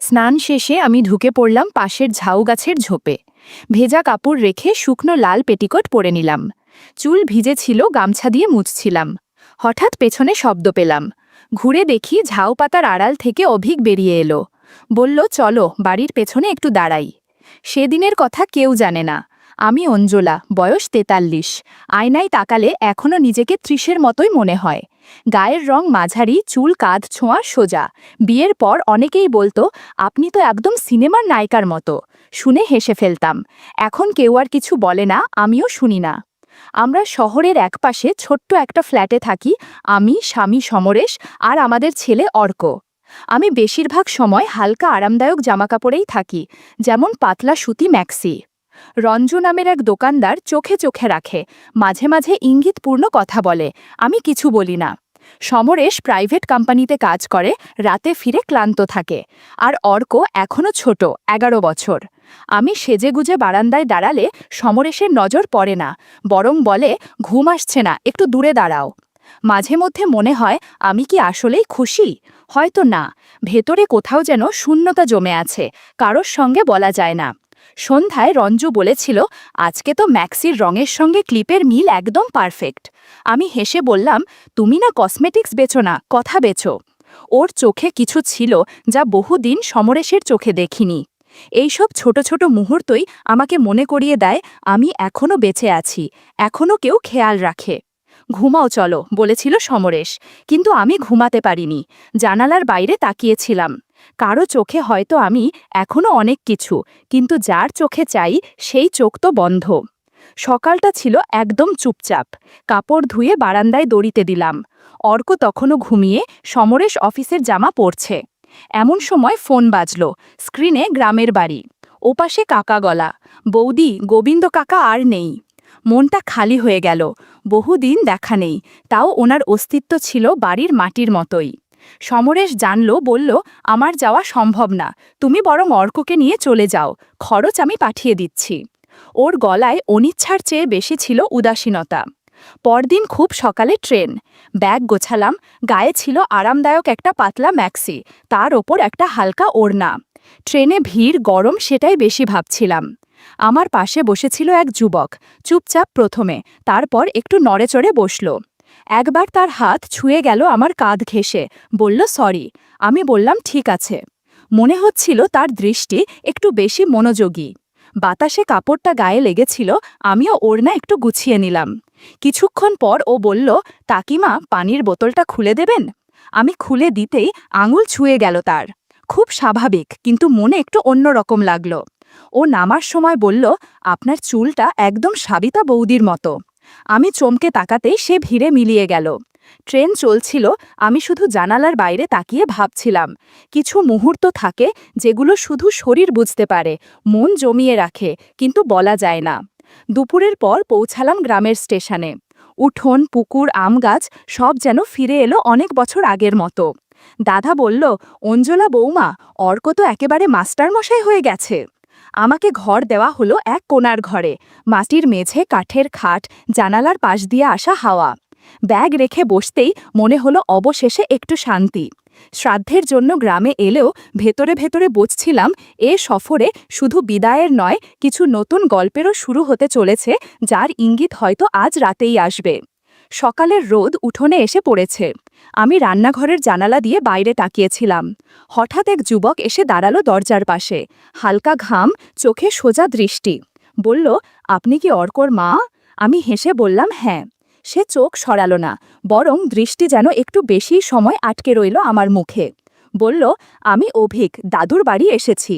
স্নান শেষে আমি ঢুকে পড়লাম পাশের ঝাউ গাছের ঝোপে। ভেজা কাপড় রেখে শুকনো লাল পেটিকোট পরে নিলাম। চুল ভিজে ছিল, গামছা দিয়ে মুছছিলাম। হঠাৎ পেছনে শব্দ পেলাম। ঘুরে দেখি ঝাউ পাতার আড়াল থেকে অভিক বেরিয়ে এলো। বলল, চলো বাড়ির পেছনে একটু দাঁড়াই। সেদিনের কথা কেউ জানে না। আমি অঞ্জলা, বয়স ৪৩। আয়নায় তাকালে এখনও নিজেকে ৩০-এর মতোই মনে হয়। গায়ের রং মাঝারি, চুল কাঁধ ছোঁয়া সোজা। বিয়ের পর অনেকেই বলতো, আপনি তো একদম সিনেমার নায়িকার মতো। শুনে হেসে ফেলতাম। এখন কেউ আর কিছু বলে না, আমিও শুনি না। আমরা শহরের একপাশে ছোট্ট একটা ফ্ল্যাটে থাকি, আমি, স্বামী সমরেশ আর আমাদের ছেলে অর্ক। আমি বেশিরভাগ সময় হালকা আরামদায়ক জামাকাপড়েই থাকি, যেমন পাতলা সুতি ম্যাক্সি। রঞ্জু নামের এক দোকানদার চোখে চোখে রাখে, মাঝে মাঝে ইঙ্গিতপূর্ণ কথা বলে, আমি কিছু বলি না। সমরেশ প্রাইভেট কোম্পানিতে কাজ করে, রাতে ফিরে ক্লান্ত থাকে। আর অর্ক এখনও ছোট, ১১ বছর। আমি সেজেগুজে বারান্দায় দাঁড়ালে সমরেশের নজর পড়ে না, বরং বলে, ঘুম আসছে না, একটু দূরে দাঁড়াও। মাঝে মধ্যে মনে হয়, আমি কি আসলেই খুশি? হয়তো না, ভেতরে কোথাও যেন শূন্যতা জমে আছে, কারোর সঙ্গে বলা যায় না। সন্ধ্যায় রঞ্জু বলেছিল, আজকে তো ম্যাক্সির রঙের সঙ্গে ক্লিপের মিল একদম পারফেক্ট। আমি হেসে বললাম, তুমি না কসমেটিক্স বেচো না, কথা বেচো। ওর চোখে কিছু ছিল যা বহুদিন সমরেশের চোখে দেখিনি। এইসব ছোট ছোট মুহূর্তই আমাকে মনে করিয়ে দেয়, আমি এখনও বেঁচে আছি, এখনও কেউ খেয়াল রাখে। ঘুমাও চলো, বলেছিল সমরেশ, কিন্তু আমি ঘুমাতে পারিনি। জানালার বাইরে তাকিয়েছিলাম। কারো চোখে হয়তো আমি এখনও অনেক কিছু, কিন্তু যার চোখে চাই সেই চোখ তো বন্ধ। সকালটা ছিল একদম চুপচাপ। কাপড় ধুয়ে বারান্দায় দড়িতে দিলাম। অর্ক তখনও ঘুমিয়ে, সমরেশ অফিসের জামা পরছে। এমন সময় ফোন বাজল। স্ক্রিনে গ্রামের বাড়ি। ওপাশে কাকা গলা, বৌদি, গোবিন্দ কাকা আর নেই। মনটা খালি হয়ে গেল। বহুদিন দেখা নেই, তাও ওনার অস্তিত্ব ছিল বাড়ির মাটির মতোই। সমরেশ জানল, বলল, আমার যাওয়া সম্ভব না, তুমি বরং অর্ককে নিয়ে চলে যাও, খরচ আমি পাঠিয়ে দিচ্ছি। ওর গলায় অনিচ্ছার চেয়ে বেশি ছিল উদাসীনতা। পরদিন খুব সকালে ট্রেন। ব্যাগ গোছালাম। গায়ে ছিল আরামদায়ক একটা পাতলা ম্যাক্সি, তার ওপর একটা হালকা ওড়না। ট্রেনে ভিড়, গরম, সেটাই বেশি ভাবছিলাম। আমার পাশে বসেছিল এক যুবক, চুপচাপ প্রথমে, তারপর একটু নড়েচড়ে বসল। একবার তার হাত ছুঁয়ে গেল আমার কাঁধ ঘেঁষে, বলল, সরি। আমি বললাম, ঠিক আছে। মনে হচ্ছিল তার দৃষ্টি একটু বেশি মনোযোগী। বাতাসে কাপড়টা গায়ে লেগেছিল, আমিও ওড়না একটু গুছিয়ে নিলাম। কিছুক্ষণ পর ও বলল, কাকিমা, পানির বোতলটা খুলে দেবেন? আমি খুলে দিতেই আঙুল ছুঁয়ে গেল তার। খুব স্বাভাবিক, কিন্তু মনে একটু অন্যরকম লাগল। ও নামার সময় বলল, আপনার চুলটা একদম সাবিতা বৌদির মতো। আমি চমকে তাকাতেই সে ভিড়ে মিলিয়ে গেল। ট্রেন চলছিল, আমি শুধু জানালার বাইরে তাকিয়ে ভাবছিলাম। কিছু মুহূর্ত থাকে যেগুলো শুধু শরীর বুঝতে পারে, মন জমিয়ে রাখে, কিন্তু বলা যায় না। দুপুরের পর পৌঁছালাম গ্রামের স্টেশনে। উঠোন, পুকুর, আম গাছ সব যেন ফিরে এলো অনেক বছর আগের মতো। দাদা বলল, অঞ্জলা বৌমা, অর্ক তো একেবারে মাস্টারমশাই হয়ে গেছে। আমাকে ঘর দেওয়া হলো এক কোণার ঘরে। মাটির মেঝে, কাঠের খাট, জানালার পাশ দিয়ে আসা হাওয়া। ব্যাগ রেখে বসতেই মনে হলো অবশেষে একটু শান্তি। শ্রাদ্ধের জন্য গ্রামে এলেও ভেতরে ভেতরে বুঝছিলাম, এ সফরে শুধু বিদায়ের নয়, কিছু নতুন গল্পেরও শুরু হতে চলেছে, যার ইঙ্গিত হয়তো আজ রাতেই আসবে। সকালের রোদ উঠোনে এসে পড়েছে। আমি রান্নাঘরের জানালা দিয়ে বাইরে তাকিয়েছিলাম। হঠাৎ এক যুবক এসে দাঁড়ালো দরজার পাশে। হালকা ঘাম, চোখে সোজা দৃষ্টি। বলল, আপনি কি অর্কর মা? আমি হেসে বললাম, হ্যাঁ। সে চোখ সরালো না, বরং দৃষ্টি যেন একটু বেশি সময় আটকে রইল আমার মুখে। বলল, আমি অভিক, দাদুর বাড়ি এসেছি।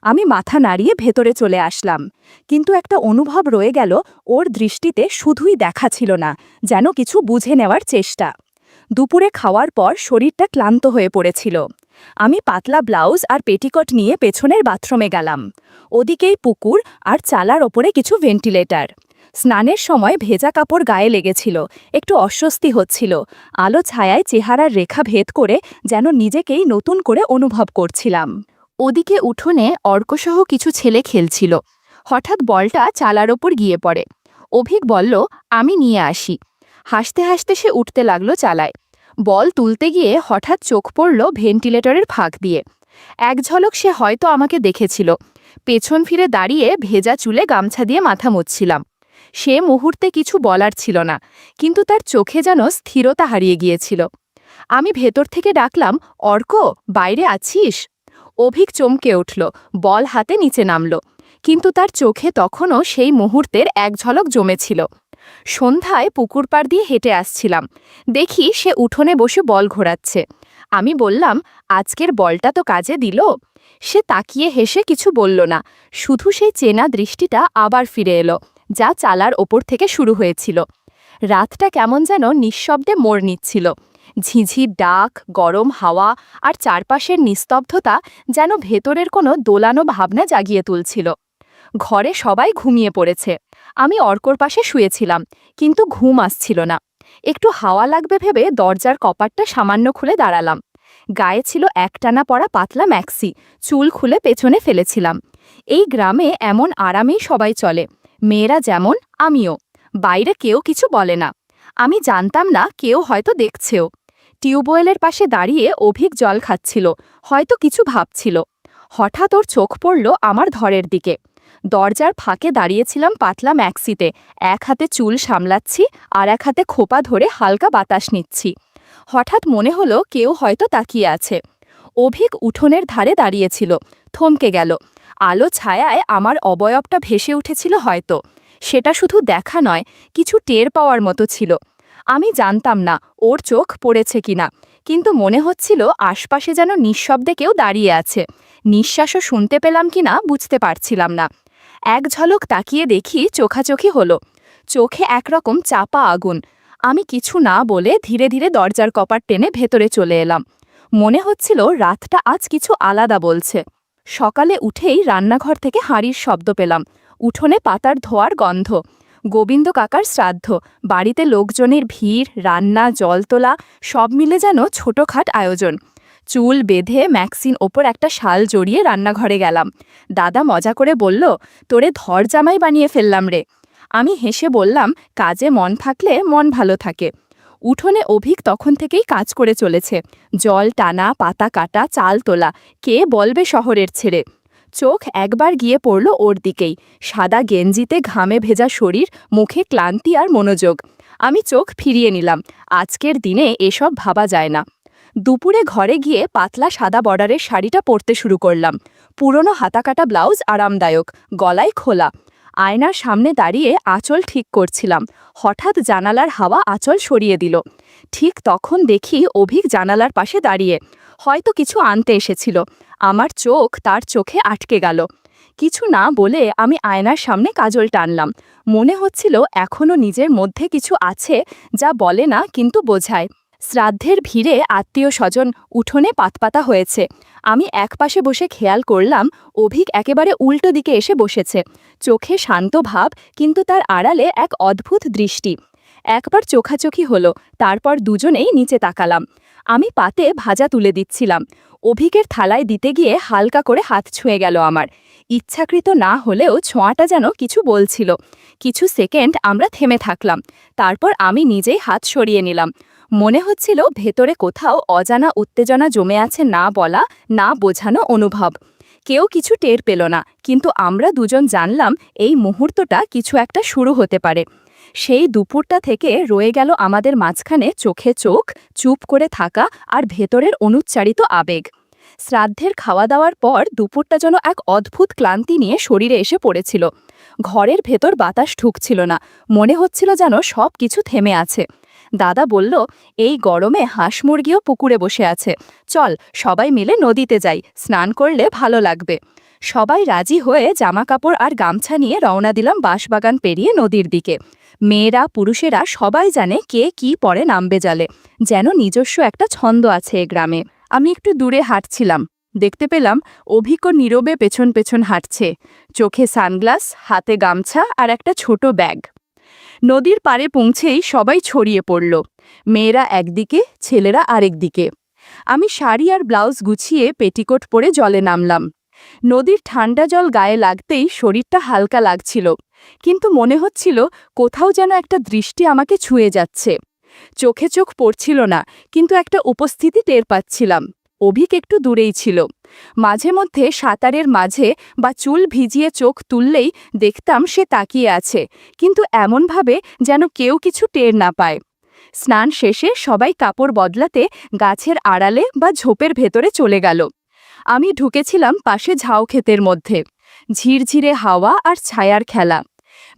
আমি মাথা নাড়িয়ে ভেতরে চলে আসলাম। কিন্তু একটা অনুভব রয়ে গেল, ওর দৃষ্টিতে শুধুই দেখা ছিল না, যেন কিছু বুঝে নেওয়ার চেষ্টা। দুপুরে খাওয়ার পর শরীরটা ক্লান্ত হয়ে পড়েছিল। আমি পাতলা ব্লাউজ আর পেটিকট নিয়ে পেছনের বাথরুমে গেলাম। ওদিকেই পুকুর, আর চালার ওপরে কিছু ভেন্টিলেটর। স্নানের সময় ভেজা কাপড় গায়ে লেগেছিল, একটু অস্বস্তি হচ্ছিল। আলো ছায়ায় চেহারার রেখা ভেদ করে যেন নিজেকেই নতুন করে অনুভব করছিলাম। ওদিকে উঠোনে অর্কসহ কিছু ছেলে খেলছিল। হঠাৎ বলটা চালার ওপর গিয়ে পড়ে। অভিক বলল, আমি নিয়ে আসি। হাসতে হাসতে সে উঠতে লাগলো চালায়। বল তুলতে গিয়ে হঠাৎ চোখ পড়ল ভেন্টিলেটরের ফাঁক দিয়ে। এক ঝলক সে হয়তো আমাকে দেখেছিল। পেছন ফিরে দাঁড়িয়ে ভেজা চুলে গামছা দিয়ে মাথা মুছছিলাম। সে মুহূর্তে কিছু বলার ছিল না, কিন্তু তার চোখে যেন স্থিরতা হারিয়ে গিয়েছিল। আমি ভেতর থেকে ডাকলাম, অর্ক, বাইরে আছিস? অভিক চমকে উঠল, বল হাতে নিচে নামল, কিন্তু তার চোখে তখনও সেই মুহূর্তের এক ঝলক জমেছিল। সন্ধ্যায় পুকুর পাড় দিয়ে হেঁটে আসছিলাম, দেখি সে উঠোনে বসে বল ঘোরাচ্ছে। আমি বললাম, আজকের বলটা তো কাজে দিল? সে তাকিয়ে হেসে কিছু বলল না, শুধু সেই চেনা দৃষ্টিটা আবার ফিরে এলো, যা চালার ওপর থেকে শুরু হয়েছিল। রাতটা কেমন যেন নিঃশব্দে মোড় নিচ্ছিল। ঝিঝির ডাক, গরম হাওয়া আর চারপাশের নিস্তব্ধতা যেন ভেতরের কোনো দোলানো ভাবনা জাগিয়ে তুলছিল। ঘরে সবাই ঘুমিয়ে পড়েছে। আমি অর্কর পাশে শুয়েছিলাম, কিন্তু ঘুম আসছিল না। একটু হাওয়া লাগবে ভেবে দরজার কপাটটা সামান্য খুলে দাঁড়ালাম। গায়ে ছিল একটানা পরা পাতলা ম্যাক্সি, চুল খুলে পেছনে ফেলেছিলাম। এই গ্রামে এমন আরামেই সবাই চলে, মেয়েরা যেমন, আমিও। বাইরে কেউ কিছু বলে না। আমি জানতাম না কেউ হয়তো দেখছেও। টিউবওয়েলের পাশে দাঁড়িয়ে অভিক জল খাচ্ছিল, হয়তো কিছু ভাবছিল। হঠাৎ ওর চোখ পড়ল আমার ধরের দিকে। দরজার ফাঁকে দাঁড়িয়েছিলাম পাতলা ম্যাক্সিতে, এক হাতে চুল সামলাচ্ছি আর এক হাতে খোপা ধরে হালকা বাতাস নিচ্ছি। হঠাৎ মনে হলো কেউ হয়তো তাকিয়ে আছে। অভিক উঠোনের ধারে দাঁড়িয়েছিল, থমকে গেল। আলো ছায়ায় আমার অবয়বটা ভেসে উঠেছিল হয়তো। সেটা শুধু দেখা নয়, কিছু টের পাওয়ার মতো ছিল। আমি জানতাম না ওর চোখ পড়েছে কিনা, কিন্তু মনে হচ্ছিল আশপাশে যেন নিঃশব্দে কেউ দাঁড়িয়ে আছে। নিঃশ্বাসও শুনতে পেলাম কিনা বুঝতে পারছিলাম না। এক ঝলক তাকিয়ে দেখি চোখাচোখি হলো, চোখে একরকম চাপা আগুন। আমি কিছু না বলে ধীরে ধীরে দরজার কপাট টেনে ভেতরে চলে এলাম। মনে হচ্ছিল রাতটা আজ কিছু আলাদা বলছে। সকালে উঠেই রান্নাঘর থেকে হাঁড়ির শব্দ পেলাম, উঠোনে পাতার ধোয়ার গন্ধ। গোবিন্দ কাকার শ্রাদ্ধ, বাড়িতে লোকজনের ভিড়, রান্না, জল তোলা, সব মিলে যেন ছোটখাট আয়োজন। চুল বেঁধে ম্যাক্সিন ওপর একটা শাল জড়িয়ে রান্নাঘরে গেলাম। দাদা মজা করে বলল, তোরে ধর জামাই বানিয়ে ফেললাম রে। আমি হেসে বললাম, কাজে মন থাকলে মন ভালো থাকে। উঠোনে অভিক তখন থেকেই কাজ করে চলেছে, জল টানা, পাতা কাটা, চাল তোলা। কে বলবে শহরের ছেড়ে? চোখ একবার গিয়ে পড়ল ওর দিকেই, সাদা গেঞ্জিতে ঘামে ভেজা শরীর, মুখে ক্লান্তি আর মনোযোগ। আমি চোখ ফিরিয়ে নিলাম, আজকের দিনে এসব ভাবা যায় না। দুপুরে ঘরে গিয়ে পাতলা সাদা বর্ডারের শাড়িটা পরতে শুরু করলাম। পুরনো হাতাকাটা ব্লাউজ আরামদায়ক, গলায় খোলা। আয়নার সামনে দাঁড়িয়ে আঁচল ঠিক করছিলাম, হঠাৎ জানালার হাওয়া আঁচল সরিয়ে দিল। ঠিক তখন দেখি অভিক জানালার পাশে দাঁড়িয়ে, হয়তো কিছু আনতে এসেছিল। আমার চোখ তার চোখে আটকে গেল। কিছু না বলে আমি আয়নার সামনে কাজল টানলাম। মনে হচ্ছিল এখনও নিজের মধ্যে কিছু আছে, যা বলে না কিন্তু বোঝায়। শ্রাদ্ধের ভিড়ে আত্মীয় স্বজন উঠোনে পাতপাতা হয়েছে। আমি একপাশে বসে খেয়াল করলাম, অভিক একেবারে উল্টো দিকে এসে বসেছে। চোখে শান্ত ভাব, কিন্তু তার আড়ালে এক অদ্ভুত দৃষ্টি। একবার চোখাচোখি হলো, তারপর দুজনেই নিচে তাকালাম। আমি পাতে ভাজা তুলে দিচ্ছিলাম। অভিকের থালায় দিতে গিয়ে হালকা করে হাত ছুঁয়ে গেল আমার। ইচ্ছাকৃত না হলেও ছোঁয়াটা যেন কিছু বলছিল। কিছু সেকেন্ড আমরা থেমে থাকলাম, তারপর আমি নিজেই হাত সরিয়ে নিলাম। মনে হচ্ছিল ভেতরে কোথাও অজানা উত্তেজনা জমে আছে, না বলা, না বোঝানো অনুভব। কেউ কিছু টের পেল না, কিন্তু আমরা দুজন জানলাম এই মুহূর্তটা কিছু একটা শুরু হতে পারে। সেই দুপুরটা থেকে রয়ে গেল আমাদের মাঝখানে চোখে চোখ, চুপ করে থাকা আর ভেতরের অনুচ্চারিত আবেগ। শ্রাদ্ধের খাওয়া দাওয়ার পর দুপুরটা যেন এক অদ্ভুত ক্লান্তি নিয়ে শরীরে এসে পড়েছিল। ঘরের ভেতর বাতাস ঢুকছিল না, মনে হচ্ছিল যেন সব কিছু থেমে আছে। দাদা বলল, এই গরমে হাঁস মুরগিও পুকুরে বসে আছে, চল সবাই মিলে নদীতে যাই, স্নান করলে ভালো লাগবে। সবাই রাজি হয়ে জামাকাপড় আর গামছা নিয়ে রওনা দিলাম বাঁশবাগান পেরিয়ে নদীর দিকে। মেয়েরা, পুরুষেরা সবাই জানে কে কি পরে নামবে জালে, যেন নিজস্ব একটা ছন্দ আছে এ গ্রামে। আমি একটু দূরে হাঁটছিলাম, দেখতে পেলাম অভিক নীরবে পেছন পেছন হাঁটছে, চোখে সানগ্লাস, হাতে গামছা আর একটা ছোট ব্যাগ। নদীর পাড়ে পৌঁছেই সবাই ছড়িয়ে পড়ল, মেয়েরা একদিকে, ছেলেরা আরেক দিকে। আমি শাড়ি আর ব্লাউজ গুছিয়ে পেটিকোট পরে জলে নামলাম। নদীর ঠান্ডা জল গায়ে লাগতেই শরীরটা হালকা লাগছিল, কিন্তু মনে হচ্ছিল কোথাও যেন একটা দৃষ্টি আমাকে ছুঁয়ে যাচ্ছে। চোখে চোখ পড়ছিল না, কিন্তু একটা উপস্থিতি টের পাচ্ছিলাম। অভিক একটু দূরেই ছিল, মাঝে মধ্যে সাঁতারের মাঝে বা চুল ভিজিয়ে চোখ তুললেই দেখতাম সে তাকিয়ে আছে, কিন্তু এমনভাবে যেন কেউ কিছু টের না পায়। স্নান শেষে সবাই কাপড় বদলাতে গাছের আড়ালে বা ঝোপের ভেতরে চলে গেল। আমি ঢুকেছিলাম পাশে ঝাউ ক্ষেতের মধ্যে। ঝিরঝিরে হাওয়া আর ছায়ার খেলা।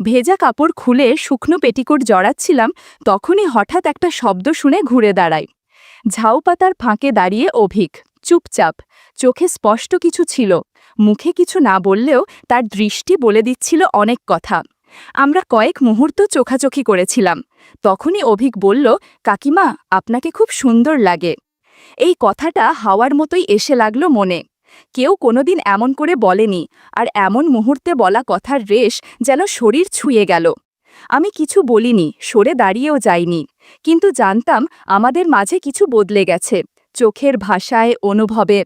ভেজা কাপড় খুলে শুকনো পেটিকোট জড়াচ্ছিলাম, তখনই হঠাৎ একটা শব্দ শুনে ঘুরে দাঁড়াই। ঝাউ পাতার ফাঁকে দাঁড়িয়ে অভিক, চুপচাপ, চোখে স্পষ্ট কিছু ছিল, মুখে কিছু না বললেও তার দৃষ্টি বলে দিচ্ছিল অনেক কথা। আমরা কয়েক মুহূর্ত চোখাচোখি করেছিলাম। তখনই অভিক বলল, কাকিমা, আপনাকে খুব সুন্দর লাগে। এই কথাটা হাওয়ার মতোই এসে লাগলো মনে। কেউ কোনোদিন এমন করে বলেনি, আর এমন মুহূর্তে বলা কথার রেশ যেন শরীর ছুঁয়ে গেল। আমি কিছু বলিনি, সরে দাঁড়িয়েও যাইনি, কিন্তু জানতাম আমাদের মাঝে কিছু বদলে গেছে, চোখের ভাষায়, অনুভবে।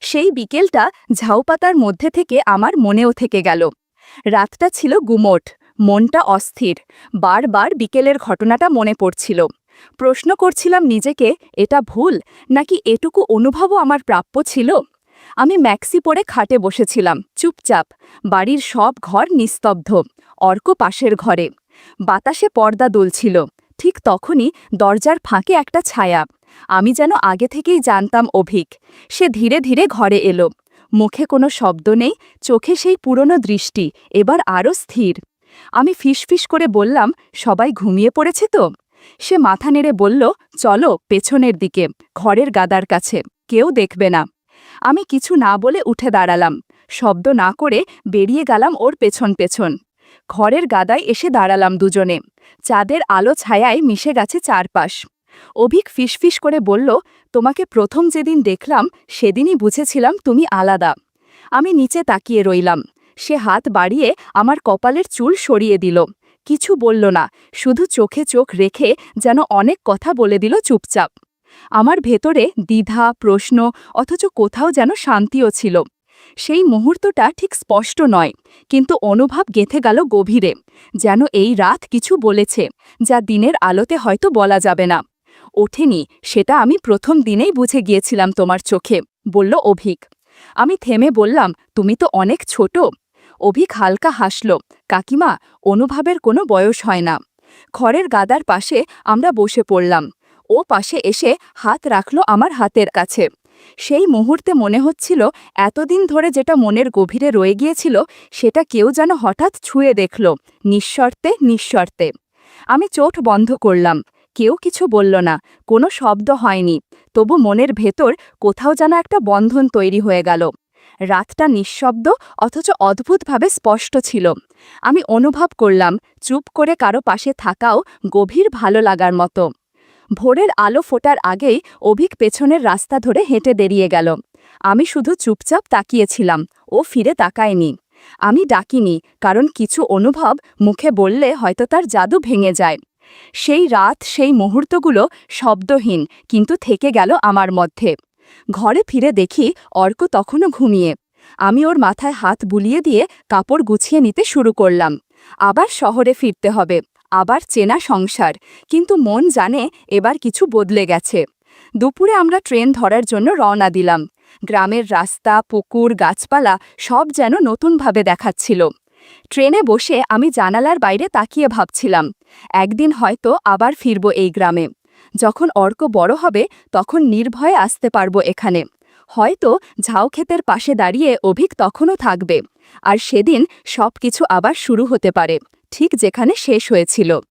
সেই বিকেলটা ঝাউপাতার মধ্যে থেকে আমার মনেও থেকে গেল। রাতটা ছিল গুমোট, মনটা অস্থির, বারবার বিকেলের ঘটনাটা মনে পড়ছিল। প্রশ্ন করছিলাম নিজেকে, এটা ভুল নাকি এটুকু অনুভবও আমার প্রাপ্য ছিল? আমি ম্যাক্সি পরে খাটে বসেছিলাম, চুপচাপ। বাড়ির সব ঘর নিস্তব্ধ, অর্ক পাশের ঘরে। বাতাসে পর্দা দুলছিল। ঠিক তখনই দরজার ফাঁকে একটা ছায়া। আমি যেন আগে থেকেই জানতাম অভিক। সে ধীরে ধীরে ঘরে এলো। মুখে কোনো শব্দ নেই, চোখে সেই পুরনো দৃষ্টি, এবার আরও স্থির। আমি ফিসফিস করে বললাম, সবাই ঘুমিয়ে পড়েছে তো? সে মাথা নেড়ে বলল, চলো পেছনের দিকে, ঘরের গাদার কাছে, কেউ দেখবে না। আমি কিছু না বলে উঠে দাঁড়ালাম, শব্দ না করে বেরিয়ে গেলাম ওর পেছন পেছন। ঘরের গাদায় এসে দাঁড়ালাম দুজনে। চাঁদের আলো ছায়ায় মিশে গেছে চারপাশ। অভিক ফিসফিস করে বলল, তোমাকে প্রথম যেদিন দেখলাম সেদিনই বুঝেছিলাম তুমি আলাদা। আমি নিচে তাকিয়ে রইলাম। সে হাত বাড়িয়ে আমার কপালের চুল সরিয়ে দিল। কিছু বলল না, শুধু চোখে চোখ রেখে যেন অনেক কথা বলে দিল চুপচাপ। আমার ভেতরে দ্বিধা, প্রশ্ন, অথচ কোথাও যেন শান্তিও ছিল। সেই মুহূর্তটা ঠিক স্পষ্ট নয়, কিন্তু অনুভব গেঁথে গেল গভীরে, যেন এই রাত কিছু বলেছে, যা দিনের আলোতে হয়তো বলা যাবে না। ওঠেনি, সেটা আমি প্রথম দিনেই বুঝে গিয়েছিলাম তোমার চোখে, বলল অভিক। আমি থেমে বললাম, তুমি তো অনেক ছোট। অভিক হালকা হাসল, কাকিমা, অনুভবের কোনো বয়স হয় না। ঘরের গাদার পাশে আমরা বসে পড়লাম। ও পাশে এসে হাত রাখল আমার হাতের কাছে। সেই মুহূর্তে মনে হচ্ছিল এতদিন ধরে যেটা মনের গভীরে রয়ে গিয়েছিল, সেটা কেউ যেন হঠাৎ ছুঁয়ে দেখল, নিঃশর্তে নিঃশর্তে। আমি চোখ বন্ধ করলাম। কেউ কিছু বলল না, কোনো শব্দ হয়নি, তবু মনের ভেতর কোথাও যেন একটা বন্ধন তৈরি হয়ে গেল। রাতটা নিঃশব্দ, অথচ অদ্ভুতভাবে স্পষ্ট ছিল। আমি অনুভব করলাম চুপ করে কারো পাশে থাকাও গভীর ভালো লাগার মতো। ভোরের আলো ফোটার আগেই অভিক পেছনের রাস্তা ধরে হেঁটে বেরিয়ে গেল। আমি শুধু চুপচাপ তাকিয়েছিলাম, ও ফিরে তাকায়নি। আমি ডাকিনি, কারণ কিছু অনুভব মুখে বললে হয়তো তার জাদু ভেঙে যায়। সেই রাত, সেই মুহূর্তগুলো শব্দহীন, কিন্তু থেকে গেল আমার মধ্যে। ঘরে ফিরে দেখি অর্ক তখনও ঘুমিয়ে। আমি ওর মাথায় হাত বুলিয়ে দিয়ে কাপড় গুছিয়ে নিতে শুরু করলাম। আবার শহরে ফিরতে হবে, আবার চেনা সংসার, কিন্তু মন জানে এবার কিছু বদলে গেছে। দুপুরে আমরা ট্রেন ধরার জন্য রওনা দিলাম। গ্রামের রাস্তা, পুকুর, গাছপালা সব যেন নতুনভাবে দেখাচ্ছিল। ট্রেনে বসে আমি জানালার বাইরে তাকিয়ে ভাবছিলাম, একদিন হয়তো আবার ফিরব এই গ্রামে। যখন অর্ক বড় হবে, তখন নির্ভয়ে আসতে পারব এখানে। হয়তো ঝাউক্ষেতের পাশে দাঁড়িয়ে অভিক তখনও থাকবে, আর সেদিন সবকিছু আবার শুরু হতে পারে, ঠিক যেখানে শেষ হয়েছিল।